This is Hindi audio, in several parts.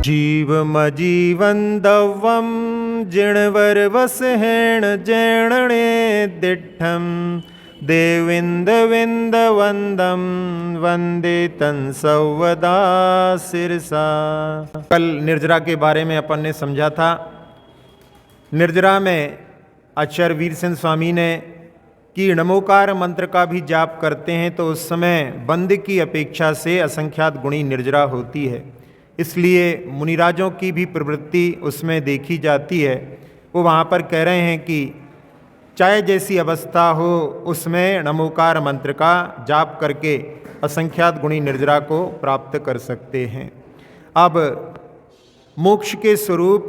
जीवमजीवन दवं जिणवरवसहेण जैणणे दिट्ठं देविंदविंदवंदम वंदे तंसवदा सिरसा। कल निर्जरा के बारे में अपन ने समझा था। निर्जरा में आचार्य वीरसेन स्वामी ने कि नमोकार मंत्र का भी जाप करते हैं तो उस समय बंद की अपेक्षा से असंख्यात गुणी निर्जरा होती है, इसलिए मुनिराजों की भी प्रवृत्ति उसमें देखी जाती है। वो वहाँ पर कह रहे हैं कि चाहे जैसी अवस्था हो उसमें नमोकार मंत्र का जाप करके असंख्यात गुणी निर्जरा को प्राप्त कर सकते हैं। अब मोक्ष के स्वरूप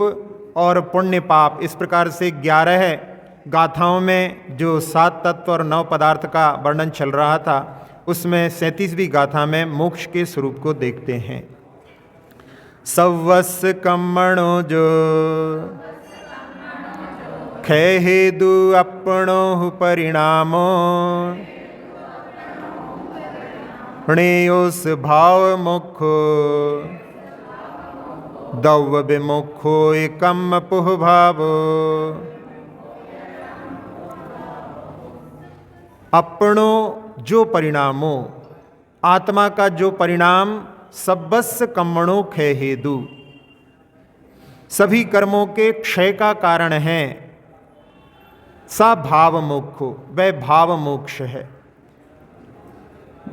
और पुण्य पाप इस प्रकार से 11 गाथाओं में जो 7 तत्व और 9 पदार्थ का वर्णन चल रहा था, उसमें 37वीं गाथा में मोक्ष के स्वरूप को देखते हैं। सवस कम्मणो जो खै हेदु अपनो परिणामो णेयोस भाव मुखो दव विमुखो एकम पुह भावो। अपनो जो परिणामो, आत्मा का जो परिणाम सब्बस कम्मणों क्षय हेतु, सभी कर्मों के क्षय का कारण है। सा भाव मोक्षो, वह भाव मोक्ष है।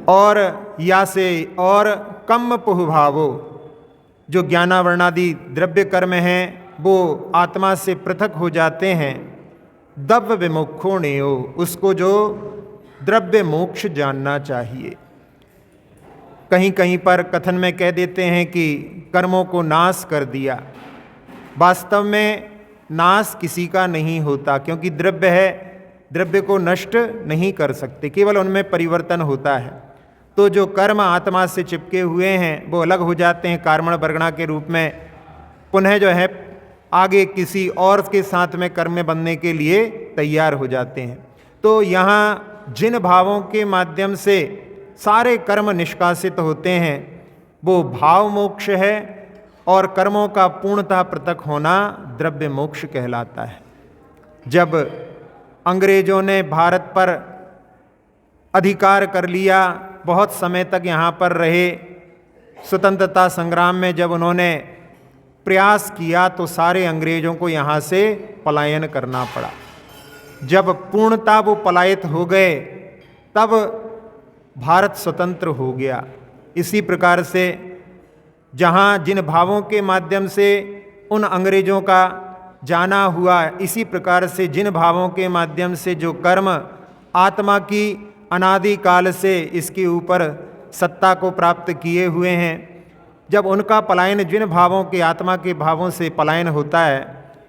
और या से और कम पुह भावो, जो ज्ञानावरणादि द्रव्य कर्म हैं वो आत्मा से पृथक हो जाते हैं। दव्य विमुखो नेयो, उसको जो द्रव्य मोक्ष जानना चाहिए। कहीं कहीं पर कथन में कह देते हैं कि कर्मों को नाश कर दिया। वास्तव में नाश किसी का नहीं होता, क्योंकि द्रव्य है, द्रव्य को नष्ट नहीं कर सकते, केवल उनमें परिवर्तन होता है। तो जो कर्म आत्मा से चिपके हुए हैं वो अलग हो जाते हैं कार्मण वर्गणा के रूप में, पुनः जो है आगे किसी और के साथ में कर्म में बनने के लिए तैयार हो जाते हैं। तो यहाँ जिन भावों के माध्यम से सारे कर्म निष्कासित होते हैं वो भाव मोक्ष है, और कर्मों का पूर्णतः पृथक होना द्रव्य मोक्ष कहलाता है। जब अंग्रेजों ने भारत पर अधिकार कर लिया, बहुत समय तक यहाँ पर रहे, स्वतंत्रता संग्राम में जब उन्होंने प्रयास किया तो सारे अंग्रेजों को यहाँ से पलायन करना पड़ा। जब पूर्णतः वो पलायित हो गए तब भारत स्वतंत्र हो गया। इसी प्रकार से जहाँ जिन भावों के माध्यम से उन अंग्रेजों का जाना हुआ, इसी प्रकार से जिन भावों के माध्यम से जो कर्म आत्मा की अनादि काल से इसके ऊपर सत्ता को प्राप्त किए हुए हैं, जब उनका पलायन जिन भावों के आत्मा के भावों से पलायन होता है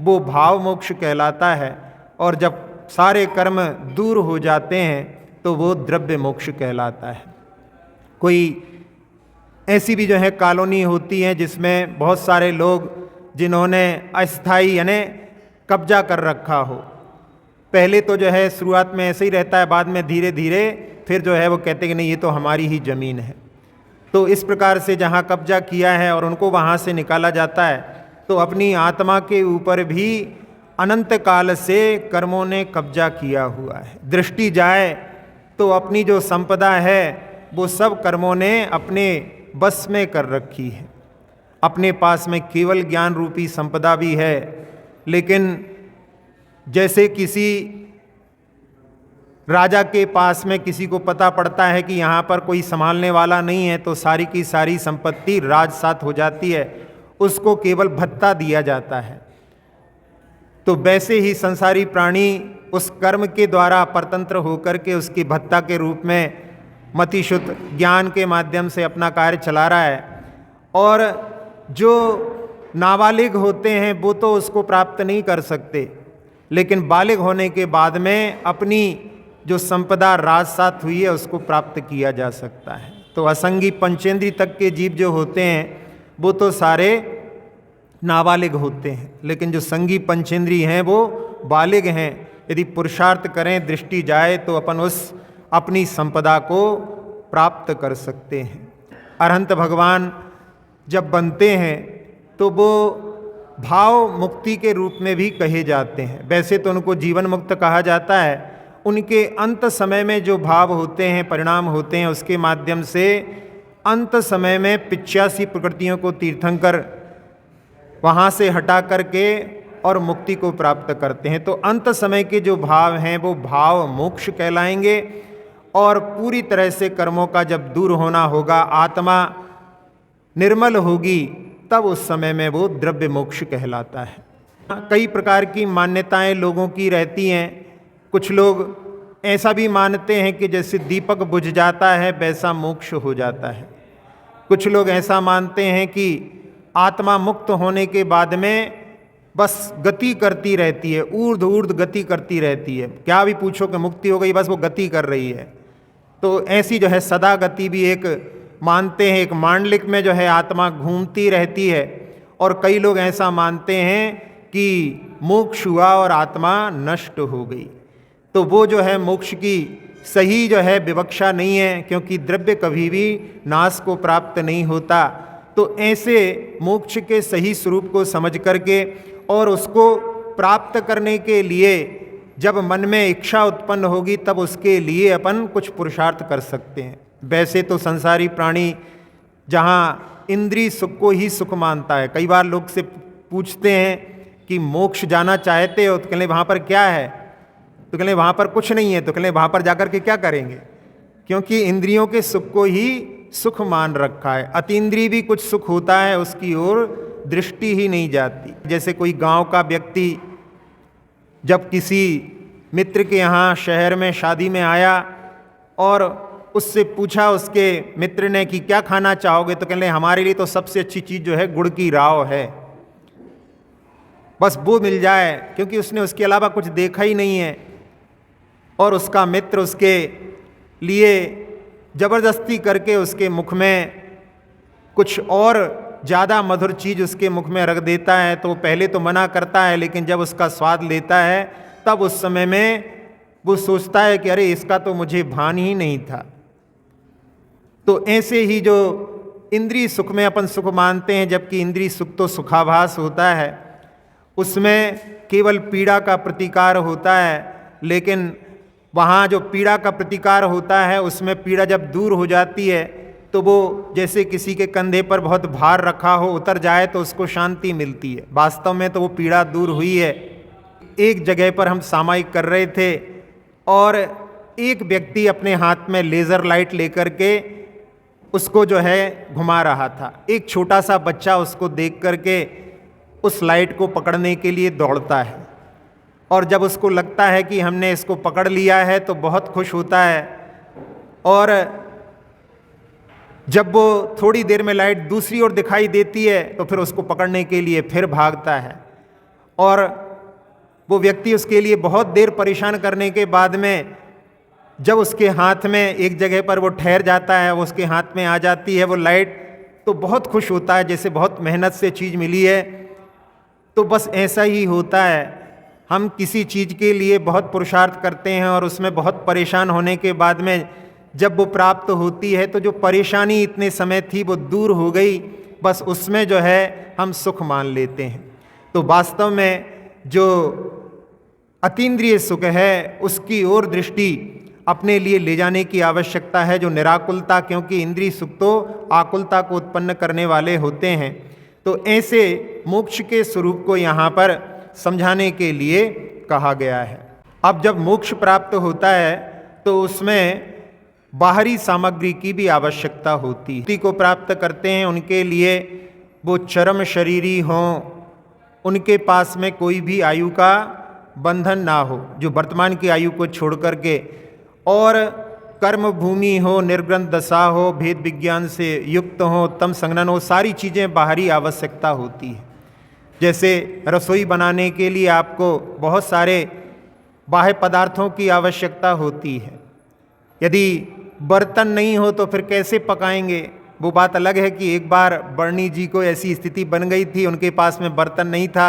वो भाव मोक्ष कहलाता है। और जब सारे कर्म दूर हो जाते हैं तो वो द्रव्य मोक्ष कहलाता है। कोई ऐसी भी जो है कॉलोनी होती है जिसमें बहुत सारे लोग जिन्होंने अस्थाई यानी कब्जा कर रखा हो, पहले तो जो है शुरुआत में ऐसे ही रहता है, बाद में धीरे धीरे फिर जो है वो कहते कि नहीं ये तो हमारी ही ज़मीन है। तो इस प्रकार से जहाँ कब्जा किया है और उनको वहाँ से निकाला जाता है, तो अपनी आत्मा के ऊपर भी अनंत काल से कर्मों ने कब्जा किया हुआ है। दृष्टि जाए तो अपनी जो संपदा है वो सब कर्मों ने अपने बस में कर रखी है। अपने पास में केवल ज्ञान रूपी संपदा भी है, लेकिन जैसे किसी राजा के पास में किसी को पता पड़ता है कि यहाँ पर कोई संभालने वाला नहीं है तो सारी की सारी संपत्ति राजसात हो जाती है, उसको केवल भत्ता दिया जाता है। तो वैसे ही संसारी प्राणी उस कर्म के द्वारा परतंत्र होकर के उसकी भत्ता के रूप में मतिशुद्ध ज्ञान के माध्यम से अपना कार्य चला रहा है। और जो नाबालिग होते हैं वो तो उसको प्राप्त नहीं कर सकते, लेकिन बालिग होने के बाद में अपनी जो संपदा राजसात हुई है उसको प्राप्त किया जा सकता है। तो असंगी पंचेंद्री तक के जीव जो होते हैं वो तो सारे नाबालिग होते हैं, लेकिन जो संगी पंचेंद्री हैं वो बालिग हैं। यदि पुरुषार्थ करें, दृष्टि जाए तो अपन उस अपनी संपदा को प्राप्त कर सकते हैं। अरहंत भगवान जब बनते हैं तो वो भाव मुक्ति के रूप में भी कहे जाते हैं। वैसे तो उनको जीवन मुक्त कहा जाता है। उनके अंत समय में जो भाव होते हैं, परिणाम होते हैं, उसके माध्यम से अंत समय में 85 प्रकृतियों को तीर्थंकर वहाँ से हटा करके और मुक्ति को प्राप्त करते हैं। तो अंत समय के जो भाव हैं वो भाव मोक्ष कहलाएंगे। और पूरी तरह से कर्मों का जब दूर होना होगा, आत्मा निर्मल होगी, तब उस समय में वो द्रव्य मोक्ष कहलाता है। कई प्रकार की मान्यताएं लोगों की रहती हैं। कुछ लोग ऐसा भी मानते हैं कि जैसे दीपक बुझ जाता है वैसा मोक्ष हो जाता है। कुछ लोग ऐसा मानते हैं कि आत्मा मुक्त होने के बाद में बस गति करती रहती है, ऊर्ध्व ऊर्ध्व गति करती रहती है। क्या भी पूछो कि मुक्ति हो गई, बस वो गति कर रही है। तो ऐसी जो है सदा गति भी एक मानते हैं। एक मांडलिक में जो है आत्मा घूमती रहती है। और कई लोग ऐसा मानते हैं कि मोक्ष हुआ और आत्मा नष्ट हो गई। तो वो जो है मोक्ष की सही जो है विवक्षा नहीं है, क्योंकि द्रव्य कभी भी नाश को प्राप्त नहीं होता। तो ऐसे मोक्ष के सही स्वरूप को समझ करके और उसको प्राप्त करने के लिए जब मन में इच्छा उत्पन्न होगी, तब उसके लिए अपन कुछ पुरुषार्थ कर सकते हैं। वैसे तो संसारी प्राणी जहाँ इंद्रिय सुख को ही सुख मानता है। कई बार लोग से पूछते हैं कि मोक्ष जाना चाहते हो, तो कहले वहाँ पर क्या है? तो कहले वहाँ पर कुछ नहीं है। तो कहले वहाँ पर जाकर के क्या करेंगे? क्योंकि इंद्रियों के सुख को ही सुख मान रखा है। अतीन्द्रिय भी कुछ सुख होता है, उसकी ओर दृष्टि ही नहीं जाती। जैसे कोई गांव का व्यक्ति जब किसी मित्र के यहाँ शहर में शादी में आया और उससे पूछा उसके मित्र ने कि क्या खाना चाहोगे, तो कहले हमारे लिए तो सबसे अच्छी चीज़ जो है गुड़ की राव है, बस वो मिल जाए, क्योंकि उसने उसके अलावा कुछ देखा ही नहीं है। और उसका मित्र उसके लिए जबरदस्ती करके उसके मुख में कुछ और ज़्यादा मधुर चीज़ उसके मुख में रख देता है। तो पहले तो मना करता है, लेकिन जब उसका स्वाद लेता है तब उस समय में वो सोचता है कि अरे इसका तो मुझे भान ही नहीं था। तो ऐसे ही जो इंद्रिय सुख में अपन सुख मानते हैं, जबकि इंद्रिय सुख तो सुखाभास होता है, उसमें केवल पीड़ा का प्रतिकार होता है। लेकिन वहाँ जो पीड़ा का प्रतिकार होता है, उसमें पीड़ा जब दूर हो जाती है तो वो जैसे किसी के कंधे पर बहुत भार रखा हो, उतर जाए तो उसको शांति मिलती है। वास्तव में तो वो पीड़ा दूर हुई है। एक जगह पर हम सामायिक कर रहे थे और एक व्यक्ति अपने हाथ में लेज़र लाइट लेकर के उसको जो है घुमा रहा था। एक छोटा सा बच्चा उसको देख करके उस लाइट को पकड़ने के लिए दौड़ता है, और जब उसको लगता है कि हमने इसको पकड़ लिया है तो बहुत खुश होता है। और जब वो थोड़ी देर में लाइट दूसरी ओर दिखाई देती है तो फिर उसको पकड़ने के लिए फिर भागता है। और वो व्यक्ति उसके लिए बहुत देर परेशान करने के बाद में जब उसके हाथ में एक जगह पर वो ठहर जाता है, वो उसके हाथ में आ जाती है वो लाइट, तो बहुत खुश होता है, जैसे बहुत मेहनत से चीज़ मिली है। तो बस ऐसा ही होता है, हम किसी चीज़ के लिए बहुत पुरुषार्थ करते हैं और उसमें बहुत परेशान होने के बाद में जब वो प्राप्त होती है तो जो परेशानी इतने समय थी वो दूर हो गई, बस उसमें जो है हम सुख मान लेते हैं। तो वास्तव में जो अतीन्द्रिय सुख है उसकी ओर दृष्टि अपने लिए ले जाने की आवश्यकता है, जो निराकुलता, क्योंकि इंद्रिय सुख तो आकुलता को उत्पन्न करने वाले होते हैं। तो ऐसे मोक्ष के स्वरूप को यहाँ पर समझाने के लिए कहा गया है। अब जब मोक्ष प्राप्त होता है तो उसमें बाहरी सामग्री की भी आवश्यकता होती है। को प्राप्त करते हैं उनके लिए वो चरम शरीरी हों, उनके पास में कोई भी आयु का बंधन ना हो, जो वर्तमान की आयु को छोड़ करके, और कर्म भूमि हो, निर्ग्रंथ दशा हो, भेद विज्ञान से युक्त हो, उत्तम संगठन हो, सारी चीज़ें बाहरी आवश्यकता होती है। जैसे रसोई बनाने के लिए आपको बहुत सारे बाह्य पदार्थों की आवश्यकता होती है। यदि बर्तन नहीं हो तो फिर कैसे पकाएंगे? वो बात अलग है कि एक बार बर्नी जी को ऐसी स्थिति बन गई थी, उनके पास में बर्तन नहीं था,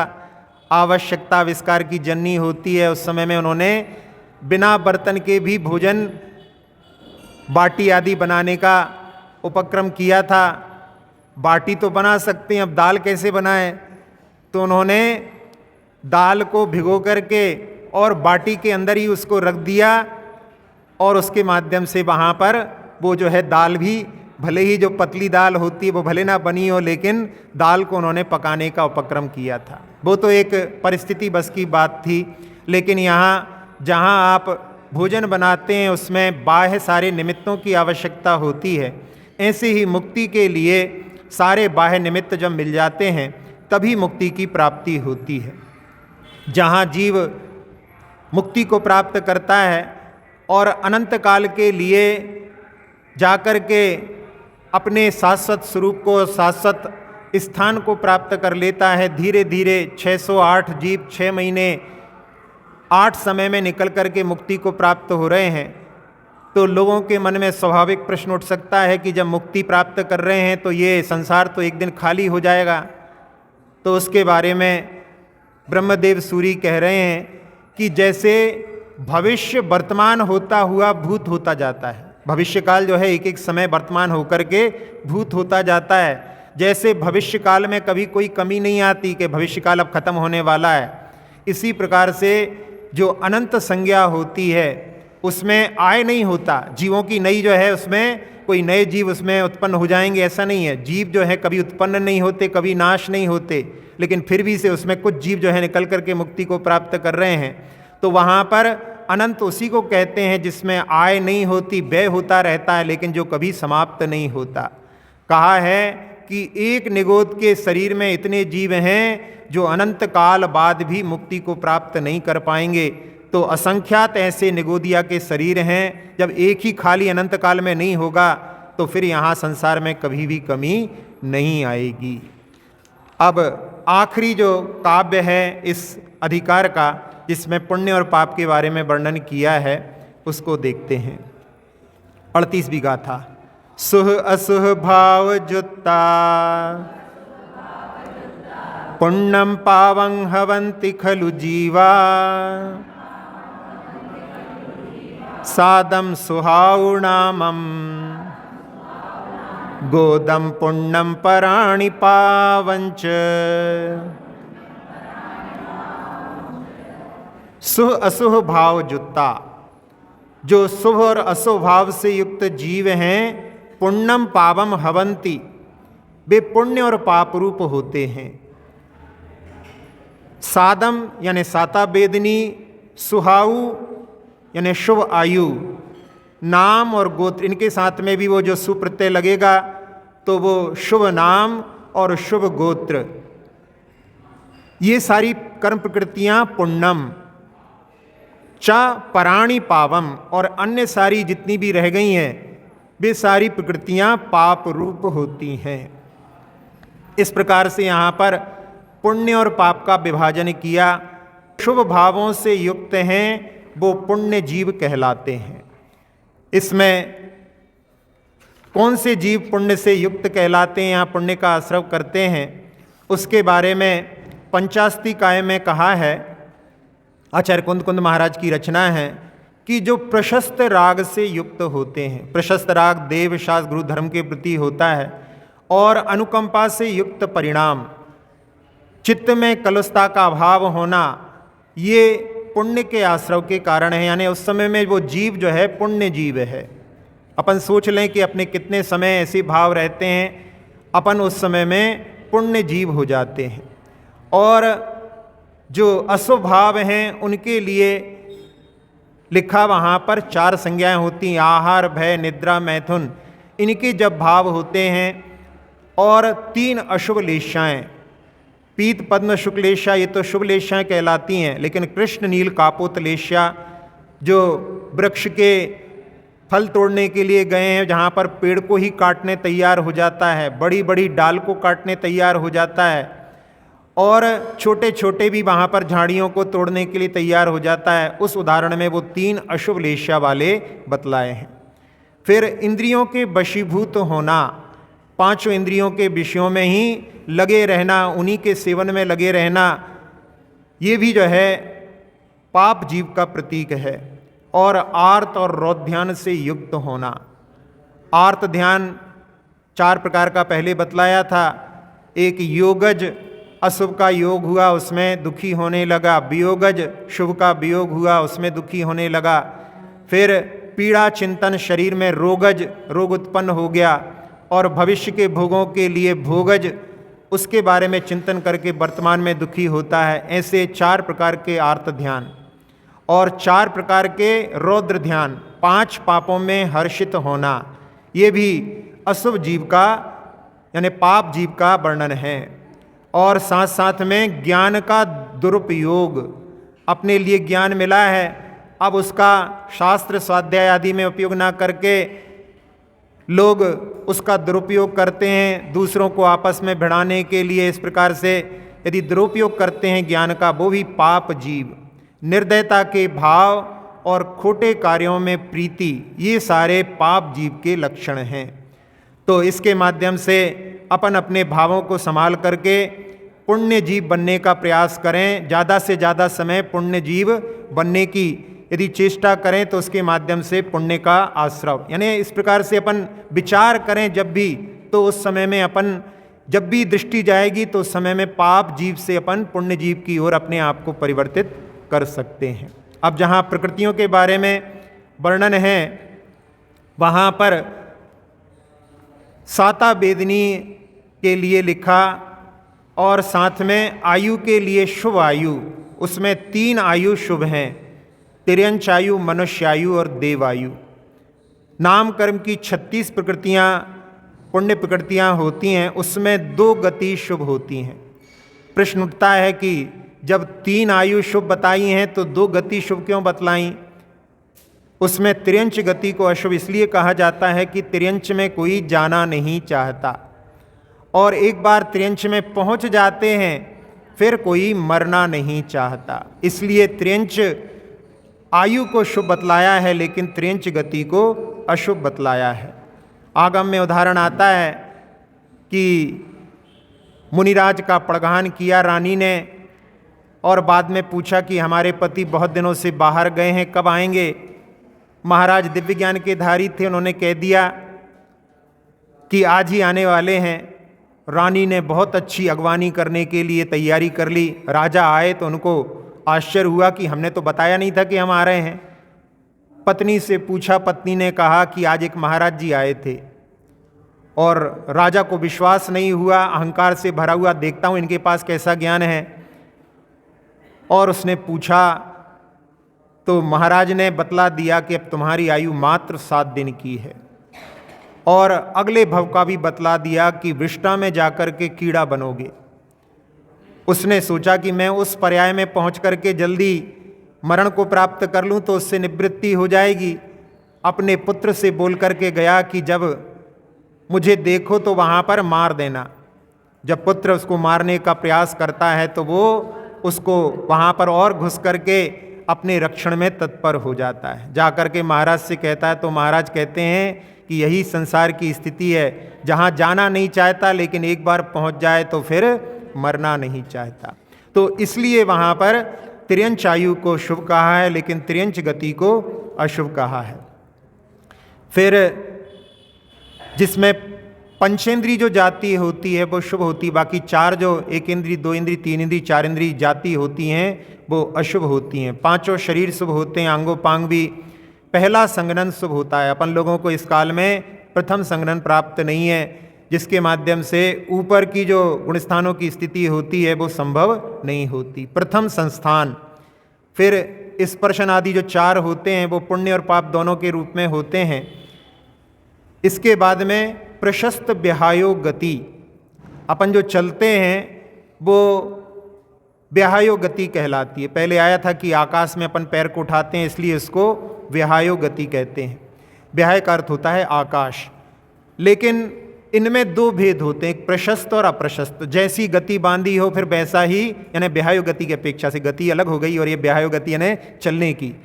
आवश्यकता आविष्कार की जननी होती है। उस समय में उन्होंने बिना बर्तन के भी भोजन बाटी आदि बनाने का उपक्रम किया था। बाटी तो बना सकते हैं, अब दाल कैसे बनाएं? तो उन्होंने दाल को भिगो करके और बाटी के अंदर ही उसको रख दिया और उसके माध्यम से वहाँ पर वो जो है दाल भी, भले ही जो पतली दाल होती है वो भले ना बनी हो, लेकिन दाल को उन्होंने पकाने का उपक्रम किया था। वो तो एक परिस्थिति बस की बात थी। लेकिन यहाँ जहाँ आप भोजन बनाते हैं उसमें बाह्य सारे निमित्तों की आवश्यकता होती है। ऐसे ही मुक्ति के लिए सारे बाह्य निमित्त जब मिल जाते हैं तभी मुक्ति की प्राप्ति होती है। जहाँ जीव मुक्ति को प्राप्त करता है और अनंत काल के लिए जाकर के अपने शाश्वत स्वरूप को, शाश्वत स्थान को प्राप्त कर लेता है, धीरे धीरे 608 जीव 6 महीने 8 समय में निकल कर के मुक्ति को प्राप्त हो रहे हैं, तो लोगों के मन में स्वाभाविक प्रश्न उठ सकता है कि जब मुक्ति प्राप्त कर रहे हैं तो ये संसार तो एक दिन खाली हो जाएगा। तो उसके बारे में ब्रह्मदेव सूरी कह रहे हैं कि जैसे भविष्य वर्तमान होता हुआ भूत होता जाता है, भविष्य काल जो है एक एक समय वर्तमान होकर के भूत होता जाता है। जैसे भविष्य काल में कभी कोई कमी नहीं आती कि भविष्य काल अब खत्म होने वाला है, इसी प्रकार से जो अनंत संज्ञा होती है उसमें आय नहीं होता। जीवों की नई जो है उसमें कोई नए जीव उसमें उत्पन्न हो जाएंगे ऐसा नहीं है। जीव जो है कभी उत्पन्न नहीं होते, कभी नाश नहीं होते, लेकिन फिर भी से उसमें कुछ जीव जो है निकल करके मुक्ति को प्राप्त कर रहे हैं। तो वहाँ पर अनंत उसी को कहते हैं जिसमें आय नहीं होती, व्यय होता रहता है, लेकिन जो कभी समाप्त नहीं होता। कहा है कि एक निगोद के शरीर में इतने जीव हैं जो अनंत काल बाद भी मुक्ति को प्राप्त नहीं कर पाएंगे। तो असंख्यात ऐसे निगोदिया के शरीर हैं, जब एक ही खाली अनंत काल में नहीं होगा तो फिर यहाँ संसार में कभी भी कमी नहीं आएगी। अब आखिरी जो काव्य है इस अधिकार का, जिसमें पुण्य और पाप के बारे में वर्णन किया है, उसको देखते हैं। 38वीं गाथा। सुह असुह भाव जुत्ता पुण्यम पावं हवन्ति खलु जीवा सादम सुहाउणामम गोदम पुण्यम पराणि पावंच। सुह असुह भाव जुत्ता, जो शुभ और अशुभ भाव से युक्त जीव हैं, पुण्यम पावम हवंती, वे पुण्य और पाप रूप होते हैं। सादम यानी साता वेदनी, सुहाऊ यानी शुभ आयु, नाम और गोत्र, इनके साथ में भी वो जो सुप्रत्यय लगेगा तो वो शुभ नाम और शुभ गोत्र, ये सारी कर्म प्रकृतियां पुण्यम। च पराणि पावम, और अन्य सारी जितनी भी रह गई हैं वे सारी प्रकृतियां पाप रूप होती हैं। इस प्रकार से यहाँ पर पुण्य और पाप का विभाजन किया। शुभ भावों से युक्त हैं वो पुण्य जीव कहलाते हैं। इसमें कौन से जीव पुण्य से युक्त कहलाते हैं, यहाँ पुण्य का आश्रव करते हैं, उसके बारे में पंचास्तिकाय में कहा है। आचार्य कुंद महाराज की रचना है कि जो प्रशस्त राग से युक्त होते हैं, प्रशस्त राग देव शास्त्र गुरु धर्म के प्रति होता है, और अनुकंपा से युक्त परिणाम, चित्त में कलुषता का अभाव होना, ये पुण्य के आश्रव के कारण है। यानी उस समय में वो जीव जो है पुण्य जीव है। अपन सोच लें कि अपने कितने समय ऐसे भाव रहते हैं, अपन उस समय में पुण्य जीव हो जाते हैं। और जो अशुभ भाव हैं उनके लिए लिखा वहाँ पर 4 संज्ञाएं होती हैं, आहार, भय, निद्रा, मैथुन, इनके जब भाव होते हैं, और 3 अशुभ लेशाएँ, पीत पद्म शुक्लेशा, ये तो शुभ लेशाएँ कहलाती हैं, लेकिन कृष्ण नील कापोत लेशा, जो वृक्ष के फल तोड़ने के लिए गए हैं, जहाँ पर पेड़ को ही काटने तैयार हो जाता है, बड़ी बड़ी डाल को काटने तैयार हो जाता है, और छोटे छोटे भी वहाँ पर झाड़ियों को तोड़ने के लिए तैयार हो जाता है। उस उदाहरण में वो 3 अशुभ लेशा वाले बतलाए हैं। फिर इंद्रियों के वशीभूत होना, 5 इंद्रियों के विषयों में ही लगे रहना, उन्हीं के सेवन में लगे रहना, ये भी जो है पाप जीव का प्रतीक है। और आर्त और रौद्र ध्यान से युक्त होना, आर्त ध्यान 4 प्रकार का पहले बतलाया था। एक योगज, अशुभ का योग हुआ उसमें दुखी होने लगा, वियोगज शुभ का वियोग हुआ उसमें दुखी होने लगा, फिर पीड़ा चिंतन शरीर में रोगज, रोग उत्पन्न हो गया, और भविष्य के भोगों के लिए भोगज, उसके बारे में चिंतन करके वर्तमान में दुखी होता है। ऐसे 4 प्रकार के आर्त ध्यान और 4 प्रकार के रौद्र ध्यान, 5 पापों में हर्षित होना, ये भी अशुभ जीव का यानी पाप जीव का वर्णन है। और साथ साथ में ज्ञान का दुरुपयोग, अपने लिए ज्ञान मिला है, अब उसका शास्त्र स्वाध्याय आदि में उपयोग ना करके लोग उसका दुरुपयोग करते हैं, दूसरों को आपस में भिड़ाने के लिए। इस प्रकार से यदि दुरुपयोग करते हैं ज्ञान का, वो भी पाप जीव। निर्दयता के भाव और खोटे कार्यों में प्रीति, ये सारे पाप जीव के लक्षण हैं। तो इसके माध्यम से अपन अपने भावों को संभाल करके पुण्य जीव बनने का प्रयास करें। ज़्यादा से ज़्यादा समय पुण्य जीव बनने की यदि चेष्टा करें तो उसके माध्यम से पुण्य का आश्रव, यानी इस प्रकार से अपन विचार करें जब भी, तो उस समय में अपन जब भी दृष्टि जाएगी तो उस समय में पाप जीव से अपन पुण्य जीव की ओर अपने आप को परिवर्तित कर सकते हैं। अब जहाँ प्रकृतियों के बारे में वर्णन है, वहाँ पर साता वेदनी के लिए लिखा और साथ में आयु के लिए शुभ आयु, उसमें 3 आयु शुभ हैं, तिर्यंच आयु, मनुष्यायु और देवायु। नाम कर्म की 36 प्रकृतियाँ पुण्य प्रकृतियाँ होती हैं, उसमें 2 गति शुभ होती हैं। प्रश्न उठता है कि जब 3 आयु शुभ बताई हैं तो 2 गति शुभ क्यों बतलाई? उसमें तिर्यंच गति को अशुभ इसलिए कहा जाता है कि तिर्यंच में कोई जाना नहीं चाहता, और एक बार तिर्यंच में पहुंच जाते हैं फिर कोई मरना नहीं चाहता, इसलिए तिर्यंच आयु को शुभ बतलाया है लेकिन तिर्यंच गति को अशुभ बतलाया है। आगम में उदाहरण आता है कि मुनिराज का पड़गान किया रानी ने, और बाद में पूछा कि हमारे पति बहुत दिनों से बाहर गए हैं, कब आएंगे? महाराज दिव्य ज्ञान के धारी थे, उन्होंने कह दिया कि आज ही आने वाले हैं। रानी ने बहुत अच्छी अगवानी करने के लिए तैयारी कर ली। राजा आए तो उनको आश्चर्य हुआ कि हमने तो बताया नहीं था कि हम आ रहे हैं। पत्नी से पूछा, पत्नी ने कहा कि आज एक महाराज जी आए थे, और राजा को विश्वास नहीं हुआ, अहंकार से भरा हुआ, देखता हूँ इनके पास कैसा ज्ञान है। और उसने पूछा तो महाराज ने बतला दिया कि अब तुम्हारी आयु मात्र 7 दिन की है, और अगले भव का भी बतला दिया कि विष्टा में जाकर के कीड़ा बनोगे। उसने सोचा कि मैं उस पर्याय में पहुंच करके जल्दी मरण को प्राप्त कर लूं तो उससे निवृत्ति हो जाएगी। अपने पुत्र से बोल करके गया कि जब मुझे देखो तो वहाँ पर मार देना। जब पुत्र उसको मारने का प्रयास करता है तो वो उसको वहाँ पर और घुस करके अपने रक्षण में तत्पर हो जाता है। जा कर के महाराज से कहता है तो महाराज कहते हैं कि यही संसार की स्थिति है, जहाँ जाना नहीं चाहता लेकिन एक बार पहुँच जाए तो फिर मरना नहीं चाहता। तो इसलिए वहाँ पर तिर्यंच आयु को शुभ कहा है लेकिन तिर्यंच गति को अशुभ कहा है। फिर जिसमें पंचेंद्री जो जाति होती है वो शुभ होती, बाकी 4 जो 1 इंद्री 2 इंद्री 3 इंद्री 4 इंद्री जाति होती हैं वो अशुभ होती हैं। 5 शरीर शुभ होते हैं, अंगोपांग भी। पहला संगनन शुभ होता है। अपन लोगों को इस काल में प्रथम संगनन प्राप्त नहीं है, जिसके माध्यम से ऊपर की जो गुणस्थानों की स्थिति होती है वो संभव नहीं होती। प्रथम संस्थान। फिर स्पर्शन आदि जो 4 होते हैं वो पुण्य और पाप दोनों के रूप में होते हैं। इसके बाद में प्रशस्त व्याहायो गति, अपन जो चलते हैं वो व्याहायो गति कहलाती है। पहले आया था कि आकाश में अपन पैर को उठाते हैं इसलिए इसको व्याहायो गति कहते हैं। व्याहाय का अर्थ होता है आकाश, लेकिन इनमें 2 भेद होते हैं, एक प्रशस्त और अप्रशस्त। जैसी गति बांधी हो फिर वैसा ही, यानी व्याहायो गति की अपेक्षा से गति अलग हो गई, और ये व्याहायो गति यानी चलने की,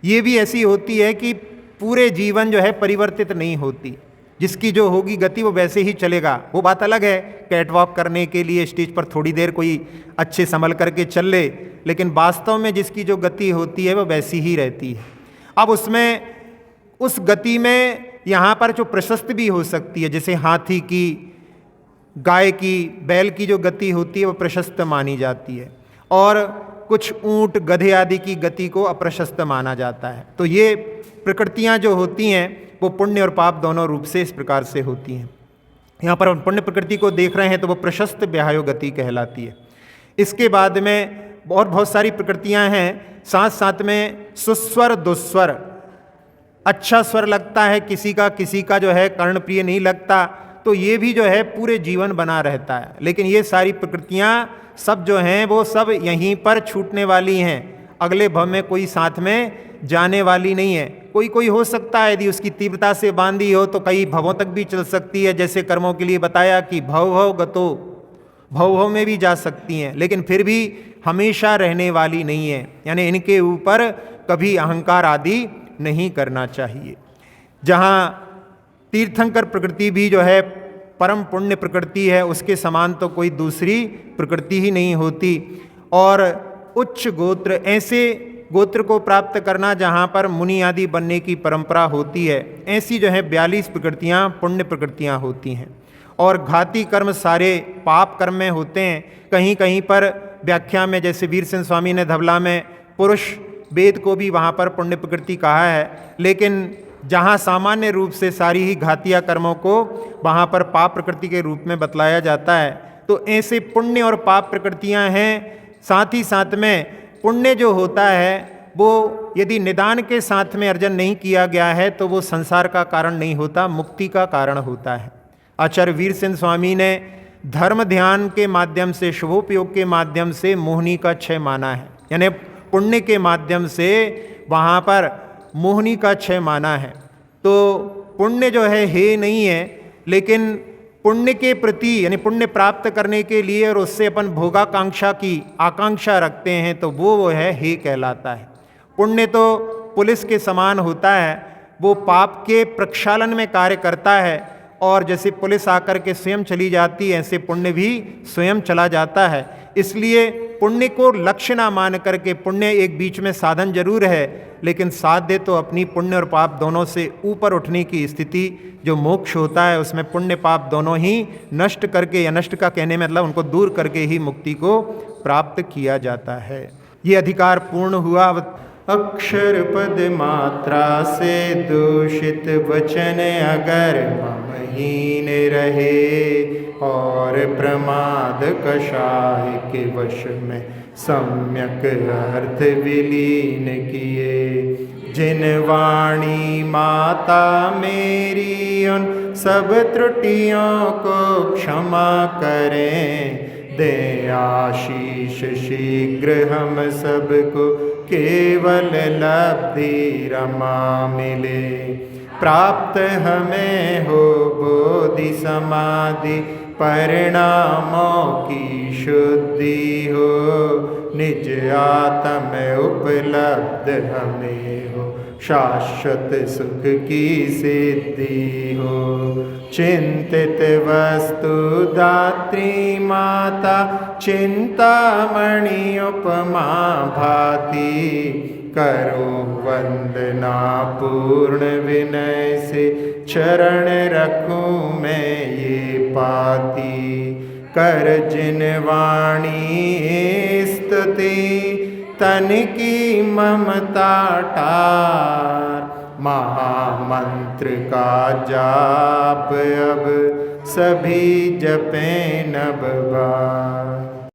ये भी ऐसी होती है कि पूरे जीवन जो है परिवर्तित नहीं होती। जिसकी जो होगी गति वो वैसे ही चलेगा। वो बात अलग है, कैट वॉक करने के लिए स्टेज पर थोड़ी देर कोई अच्छे संभल करके चल ले, लेकिन वास्तव में जिसकी जो गति होती है वो वैसी ही रहती है। अब उसमें उस गति में यहाँ पर जो प्रशस्त भी हो सकती है, जैसे हाथी की, गाय की, बैल की जो गति होती है वो प्रशस्त मानी जाती है, और कुछ ऊंट, गधे आदि की गति को अप्रशस्त माना जाता है। तो ये प्रकृतियाँ जो होती हैं वो पुण्य और पाप दोनों रूप से इस प्रकार से होती हैं। यहाँ पर हम पुण्य प्रकृति को देख रहे हैं तो वो प्रशस्त व्यायो गति कहलाती है। इसके बाद में और बहुत सारी प्रकृतियाँ हैं, साथ साथ में सुस्वर दुस्वर, अच्छा स्वर लगता है किसी का जो है कर्णप्रिय नहीं लगता, तो ये भी जो है पूरे जीवन बना रहता है। लेकिन ये सारी प्रकृतियाँ सब जो हैं वो सब यहीं पर छूटने वाली हैं, अगले भव में कोई साथ में जाने वाली नहीं है। कोई कोई हो सकता है यदि उसकी तीव्रता से बांधी हो तो कई भवों तक भी चल सकती है, जैसे कर्मों के लिए बताया कि भव भव गतो, भव भव में भी जा सकती हैं, लेकिन फिर भी हमेशा रहने वाली नहीं है, यानी इनके ऊपर कभी अहंकार आदि नहीं करना चाहिए। जहाँ तीर्थंकर प्रकृति भी जो है परम पुण्य प्रकृति है, उसके समान तो कोई दूसरी प्रकृति ही नहीं होती। और उच्च गोत्र, ऐसे गोत्र को प्राप्त करना जहाँ पर मुनि आदि बनने की परंपरा होती है, ऐसी जो है 42 प्रकृतियाँ पुण्य प्रकृतियाँ होती हैं। और घाती कर्म सारे पाप कर्म में होते हैं। कहीं कहीं पर व्याख्या में, जैसे वीरसेन स्वामी ने धवला में पुरुष वेद को भी वहाँ पर पुण्य प्रकृति कहा है, लेकिन जहाँ सामान्य रूप से सारी ही घातिया कर्मों को वहाँ पर पाप प्रकृति के रूप में बतलाया जाता है। तो ऐसे पुण्य और पाप प्रकृतियाँ हैं। साथ ही साथ में पुण्य जो होता है वो यदि निदान के साथ में अर्जन नहीं किया गया है तो वो संसार का कारण नहीं होता, मुक्ति का कारण होता है। आचार्य वीरसेन स्वामी ने धर्म ध्यान के माध्यम से, शुभोपयोग के माध्यम से मोहिनी का क्षय माना है, यानी पुण्य के माध्यम से वहाँ पर मोहिनी का क्षय माना है। तो पुण्य जो है हे नहीं है, लेकिन पुण्य के प्रति, यानी पुण्य प्राप्त करने के लिए और उससे अपन भोगाकांक्षा की आकांक्षा रखते हैं तो वो है हे कहलाता है। पुण्य तो पुलिस के समान होता है, वो पाप के प्रक्षालन में कार्य करता है, और जैसे पुलिस आकर के स्वयं चली जाती है ऐसे पुण्य भी स्वयं चला जाता है। इसलिए पुण्य को लक्ष्य ना मान करके, पुण्य एक बीच में साधन जरूर है, लेकिन साध्य तो अपनी पुण्य और पाप दोनों से ऊपर उठने की स्थिति जो मोक्ष होता है उसमें पुण्य पाप दोनों ही नष्ट करके, या नष्ट का कहने में मतलब उनको दूर करके ही मुक्ति को प्राप्त किया जाता है। ये अधिकार पूर्ण हुआ। अक्षर पद मात्रा से दूषित वचन अगर ममहीन रहे, और प्रमाद कषाय के वश में सम्यक अर्थ विलीन किए। जिन वाणी माता मेरी उन सब त्रुटियों को क्षमा करें, दे आशीष शीघ्र हम सबको केवल लब्धि रमा मिले। प्राप्त हमें हो बोधि समाधि परिणामों की शुद्धि हो, निज आत्म उपलब्ध हमें हो, शाश्वत सुख की सिद्धि हो। चिंतित वस्तु दात्री माता चिंतामणि उपमा भाति, करो वंदना पूर्ण विनय से चरण रखूं मैं ये पाती। कर जिन वाणी स्तुति तन की ममता टार, महामंत्र का जाप अब सभी जपें नव बार।